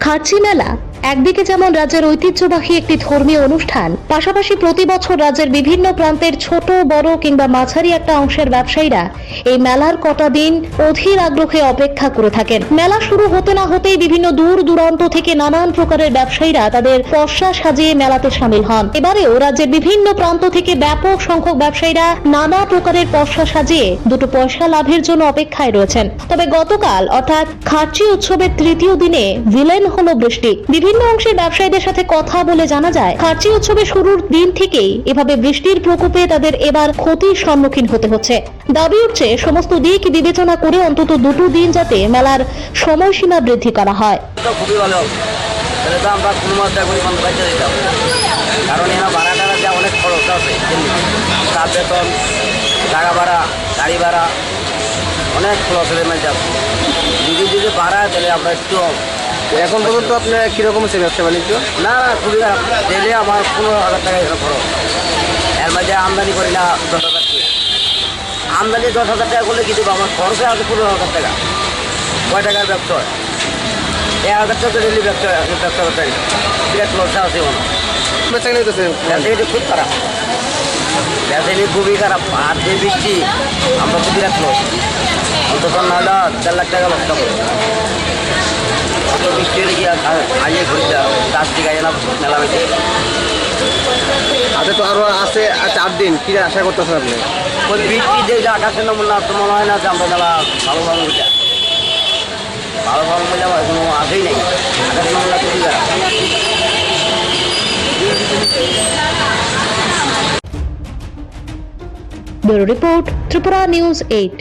খার্চি মেলা একদিকে যেমন রাজ্যের ঐতিহ্যবাহী একটি ধর্মীয় অনুষ্ঠান, পাশাপাশি প্রতি বছর রাজ্যের বিভিন্ন প্রান্তের ছোট বড় কিংবা মাঝারি একটা অংশের ব্যবসায়ীরা এই মেলার কটা দিন অধীর আগ্রহে অপেক্ষা করে থাকেন। মেলা শুরু হতে না হতেই বিভিন্ন দূর দূরান্ত থেকে নানান প্রকারের ব্যবসায়ীরা তাদের পসরা সাজিয়ে মেলাতে সামিল হন। এবারেও রাজ্যের বিভিন্ন প্রান্ত থেকে ব্যাপক সংখ্যক ব্যবসায়ীরা নানা প্রকারের পসরা সাজিয়ে দুটো পয়সা লাভের জন্য অপেক্ষায় রয়েছেন। তবে গতকাল অর্থাৎ খার্চি উৎসবের তৃতীয় দিনে ভিলেন হলো বৃষ্টি। বিভিন্ন অংশের ব্যবসায়ীদের সাথে কথা বলে জানা যায়, খার্চি উৎসবের শুরুর দিন থেকেই এভাবে বৃষ্টির প্রকোপে তাদের এবার ক্ষতির সম্মুখীন হতে হচ্ছে। দাবি উঠছে সমস্ত দিক বিবেচনা করে অন্তত দুটো দিন যাতে মেলার সময়সীমা বৃদ্ধি করা হয়। খুবই ভালো, তাহলে তো আমরা কোনো মতে এখন বন্ধ পাইতে দিতাম, কারণ এরা ভাড়া টাড়া যা অনেক খরচ আছে, তার বেতন, টাকা ভাড়া, গাড়ি ভাড়া অনেক খরচ হয়ে মানে যাবে। যদি ভাড়া তাহলে আমরা একটু এখন পর্যন্ত আপনার কীরকম হচ্ছে ব্যবসা বাণিজ্য? না খুবই খারাপ। ডেলি আমার 15,000 টাকা এখানে খরচ, এর মাঝে আমদানি করি না 10,000 টাকা। আমদানি 10,000 টাকা করলে কি দেবো? আমার খরচে আছে 15,000 টাকা। কয় টাকার ব্যবসা হয়? 1,000 টাকা ডেলি ব্যবসা করতে হয়, বিরাট লসা আছে মনে ব্যবসায়ী খুব খারাপ, ব্যবসায়ী খুবই খারাপ। আর যে বৃষ্টি আমরা তো বিরাট লস, অন্তত না হলে 4 লাখ টাকা লসটা করবো। অত বৃষ্টি হলে কি আইয়ে ঘুরতে চাষ দিকে আইয়ে না মেলা বেঁচে। আচ্ছা, তো আরও আছে 4 দিন, কী আশা করতেছেন আপনি? ওই বৃষ্টি যে আকাশের নমুনা তো মনে হয় না যে আমরা মেলা ভালোভাবে বুঝা বুঝা কোনো আসেই নাই। আকাশের নমুনা খুবই খারাপ। Bureau report, Tripura news 8।